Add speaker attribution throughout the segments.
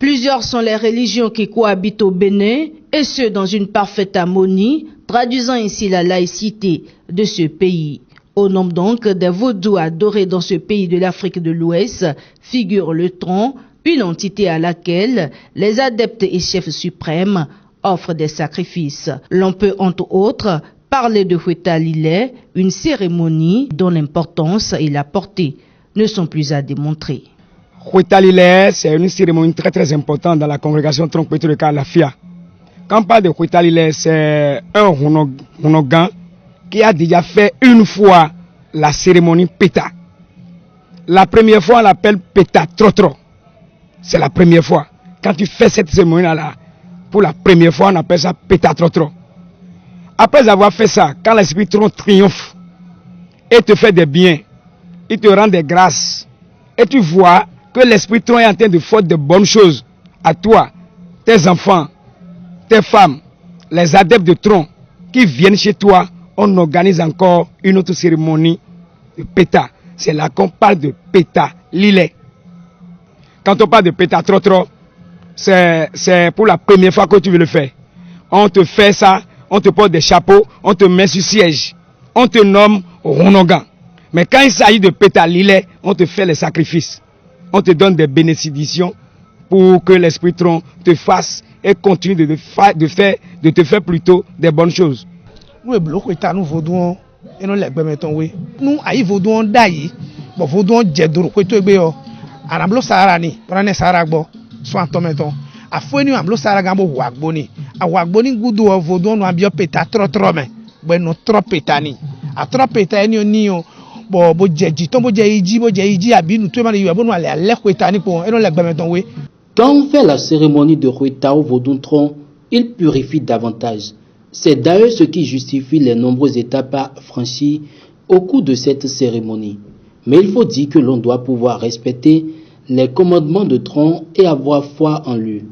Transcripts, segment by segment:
Speaker 1: Plusieurs sont les religions qui cohabitent au Bénin, et ce dans une parfaite harmonie, traduisant ainsi la laïcité de ce pays. Au nombre donc des vaudous adorés dans ce pays de l'Afrique de l'Ouest figure le tronc, une entité à laquelle les adeptes et chefs suprêmes offrent des sacrifices. L'on peut entre autres parler de Hueta Lilé, une cérémonie dont l'importance et la portée ne sont plus à démontrer.
Speaker 2: Hueta Lilé, c'est une cérémonie très très importante dans la congrégation Tronc Pétro de Kalafia. Quand on parle de Hueta Lilé, c'est un Hunogan qui a déjà fait une fois la cérémonie Péta. La première fois, on l'appelle Péta Trotro. C'est la première fois. Quand tu fais cette cérémonie-là, pour la première fois, on appelle ça Péta Trotro. Après avoir fait ça, quand l'esprit Tron triomphe et te fait des biens, il te rend des grâces, et tu vois que l'esprit Tron est en train de faire de bonnes choses à toi, tes enfants, tes femmes, les adeptes de Tron qui viennent chez toi, on organise encore une autre cérémonie de Péta. C'est là qu'on parle de Péta Lilé. Quand on parle de Péta Trotro, c'est pour la première fois que tu veux le faire. On te fait ça, on te porte des chapeaux, on te met sur siège, on te nomme Ronogan. Mais quand il s'agit de Péta Lilé, on te fait les sacrifices. On te donne des bénédictions pour que l'esprit Tron te fasse et continue de te faire plutôt des bonnes choses.
Speaker 3: Nous bloquons nous vaudons et nous les mettons oui. Nous aïe vaudons d'aïe, bon vaudons jedro que tu es arablo sarani, prane saragbo, soit ton mettons. A foi nous amblo saragambo wagboni. A wagboni gudu vaudons nous ambio Péta trop mais, bon nous trop pétani. A trop pétani nio. Bon jeji ton bo jeiji abi nous tout mal yo bon aller le Huetani pour et nous les mettons oui.
Speaker 4: Quand on fait la cérémonie de Hueta au Vaudou Tron, il purifie davantage. C'est d'ailleurs ce qui justifie les nombreuses étapes franchies au cours de cette cérémonie. Mais il faut dire que l'on doit pouvoir respecter les commandements de Tron et avoir foi en lui.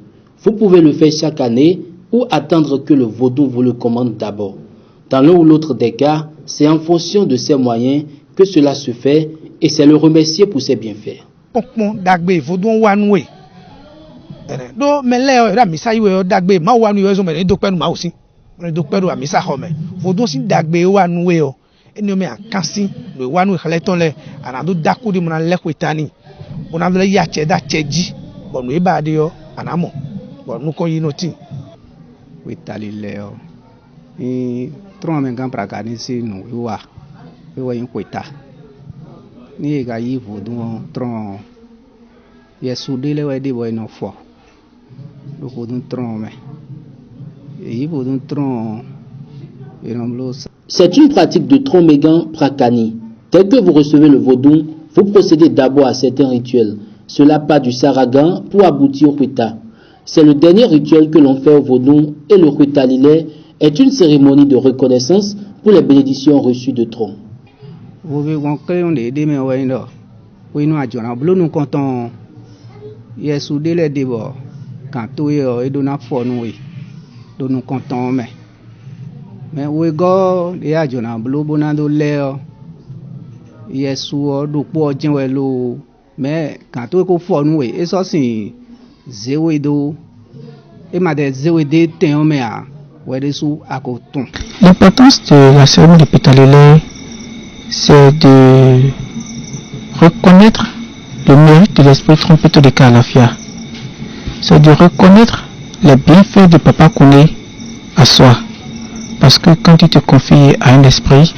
Speaker 4: Vous pouvez le faire chaque année ou attendre que le Vaudou vous le commande d'abord. Dans l'un ou l'autre des cas, c'est en fonction de ses moyens que cela se fait et c'est le remercier pour ses bienfaits.
Speaker 3: Do mele ra misa iwe dagbe ma wa nu yezo me do penu ma osi me do penu a misa home vodun si dagbe wa nu we o eni me akansi lo wa nu khaleton le ana do daku di mona le Huetani bona le ya che da cheji bonu e ba de yo anamo bonu ko yino ti
Speaker 5: Hueta Lilé o ni Tron men gan prakani si nu wa yin Hueta ni ga yi vodun Tron yesu de le we de boy no fo le Vaudou Tron mais et Vaudou Tron.
Speaker 4: C'est une pratique de Tron Mégan Prakani. Dès que vous recevez le vaudou, vous procédez d'abord à certains rituels. Cela part du Saragan pour aboutir au Hueta. C'est le dernier rituel que l'on fait au vaudou et le Hueta Lilé est une cérémonie de reconnaissance pour les bénédictions reçues de Tron.
Speaker 5: Yesu de le debo quand tu es do na fo nu we do nu konton me we go de ajo na blo bona do le Yesu o do po jin we lo me quand tu ko fo nu we e so sin zewe do e ma de zewe de ten me a we de su akoton.
Speaker 6: L'importance de la cérémonie de Péta Lilé, c'est de reconnaître le mérite de l'esprit Tronc Pétro de Kalafia. C'est de reconnaître les bienfaits de Papa Kouné à soi. Parce que quand tu te confies à un esprit,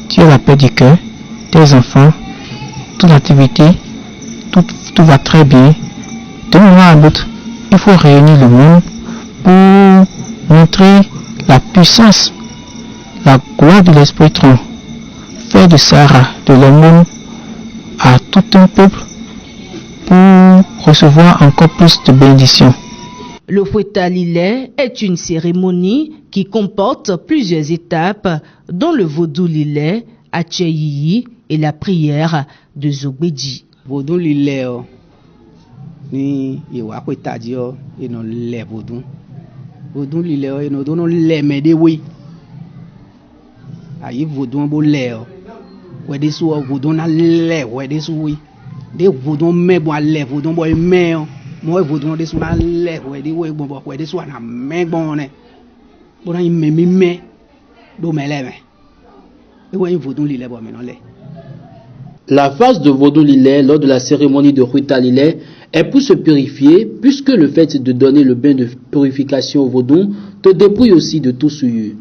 Speaker 6: tu as la paix du cœur, tes enfants, toute l'activité, tout va très bien. De moment à l'autre, il faut réunir le monde pour montrer la puissance, la gloire de l'esprit Tronc. Faire de Sarah, de l'amour à tout un peuple pour recevoir encore plus de bénédictions.
Speaker 1: Le Hueta Lilé est une cérémonie qui comporte plusieurs étapes, dont le vaudou Lilé, Atcheyiyi et la prière de Zogbeji.
Speaker 5: Vaudou Lilé ni iwa Hueta dio ino le vaudou. Vaudou Lilé ino dono le mede we. Ayi vaudou bo le wede su vaudou na le wede su we. De vaudou me bo le vaudou bo me moi vaudou des soins les ouais des ouais bon ouais des soins na mais bon ne bon na me do meleme et ouais vaudou lile bon mais non les.
Speaker 4: La phase de Vodou Lillet lors de la cérémonie de Ruita Lillet est pour se purifier, puisque le fait de donner le bain de purification au vaudou te dépouille aussi de tout souillure.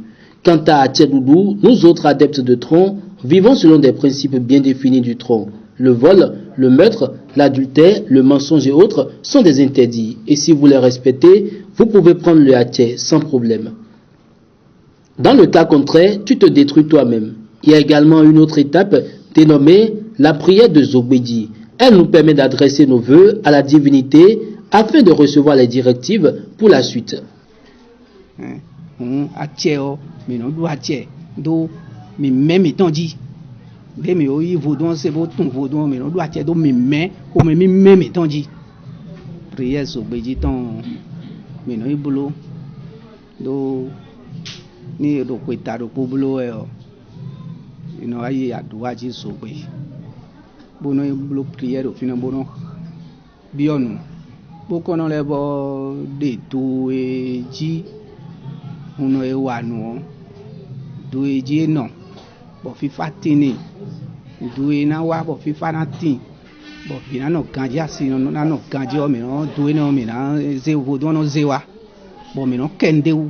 Speaker 4: Quant à Atiedoudou, nous autres adeptes de tronc vivons selon des principes bien définis du tronc. Le vol, le meurtre, l'adultère, le mensonge et autres sont des interdits. Et si vous les respectez, vous pouvez prendre le Atie sans problème. Dans le cas contraire, tu te détruis toi-même. Il y a également une autre étape dénommée la prière de Zogbedi. Elle nous permet d'adresser nos vœux à la divinité afin de recevoir les directives pour la suite.
Speaker 5: Bono blo prière au final bono bionu boko no lebo de to eji uno e wanu do eji no bo fifa tini do e na wa bo fifa na tin bo bina no ganja si no na no ganja o mi no do e no mi na ze vodo no zewa bo mi no kende u.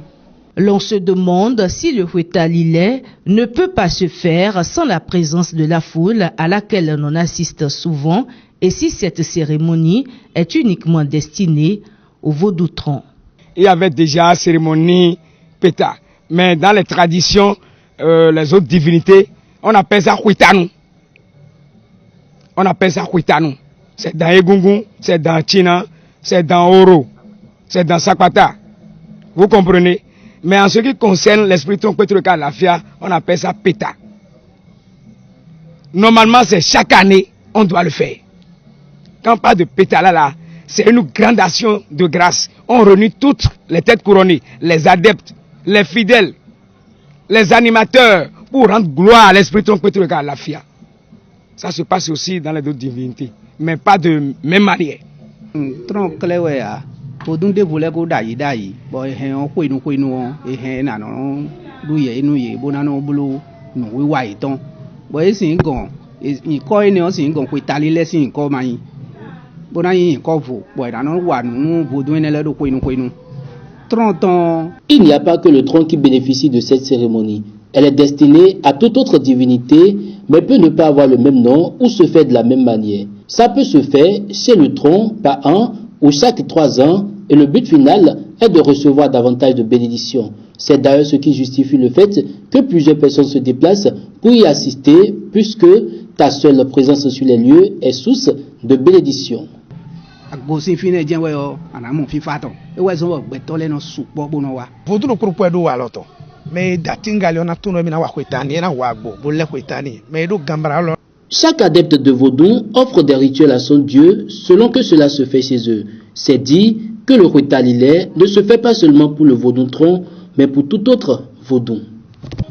Speaker 1: L'on se demande si le Ruita Lillet ne peut pas se faire sans la présence de la foule à laquelle l'on assiste souvent et si cette cérémonie est uniquement destinée au Vaudou-Tron.
Speaker 2: Il y avait déjà cérémonie Peta, mais dans les traditions, les autres divinités, on appelle ça Huitanou. On appelle ça Huitanou. C'est dans Egungun, c'est dans China, c'est dans Oro, c'est dans Sakwata. Vous comprenez? Mais en ce qui concerne l'esprit trompette de Kalafia, on appelle ça Peta. Normalement, c'est chaque année, on doit le faire. Quand on parle de Peta là, c'est une grande action de grâce. On réunit toutes les têtes couronnées, les adeptes, les fidèles, les animateurs, pour rendre gloire à l'esprit trompette de Kalafia. Ça se passe aussi dans les autres divinités, mais pas de même manière.
Speaker 5: Odun de voulait go dai boy he on kwenu e he na no du ye bona no bulu no wi wa iton boy sin gon e ko ni o sin gon ko itali le sin ko mai bona yin ko vo boy na no wa nu vodun ne le do kwenu 30 ans.
Speaker 4: Il n'y a pas que le tronc qui bénéficie de cette cérémonie. Elle est destinée à toute autre divinité, mais peut ne pas avoir le même nom ou se faire de la même manière. Ça peut se faire chez le tronc par an ou chaque 3 ans, et le but final est de recevoir davantage de bénédictions. C'est d'ailleurs ce qui justifie le fait que plusieurs personnes se déplacent pour y assister, puisque ta seule présence sur les lieux est source de bénédictions. Chaque adepte de Vodou offre des rituels à son Dieu selon que cela se fait chez eux. C'est dit que le Ruita Lillet ne se fait pas seulement pour le Vaudou-Tron, mais pour tout autre Vaudou.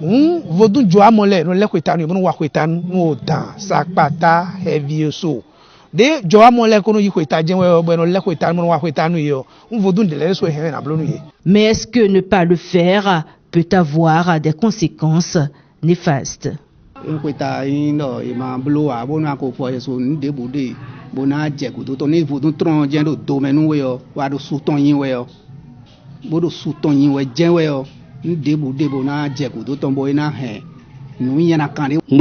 Speaker 3: Vodou joa mole no le kwetanu no wa kwetanu no dan sakpata heavy so de joa mole ko no yi kweta jenwe obo no le kwetanu no wa kwetanu yo vodou de le so he na blonu ye.
Speaker 1: Mais est-ce que ne pas le faire peut avoir des conséquences néfastes?
Speaker 5: Kweta ino e ma blo a bona ko po so nde bude bona je ko to ni Vaudou-Tron jen do menu we yo wa do su ton yin we yo bodo su ton yin we jen we yo.
Speaker 4: Ne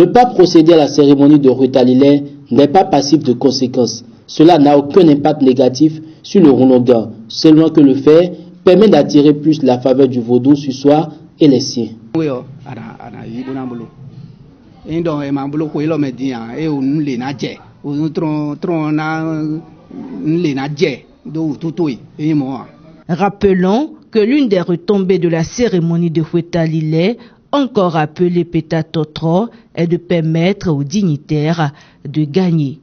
Speaker 4: pas procéder à la cérémonie de Ruita Lillet n'est pas passif de conséquences. Cela n'a aucun impact négatif sur le Runoga, seulement que le faire permet d'attirer plus la faveur du vaudou sur soi et les siens.
Speaker 1: Rappelons que l'une des retombées de la cérémonie de Ruita Lillet, encore appelée Peta Totro, est de permettre aux dignitaires de gagner.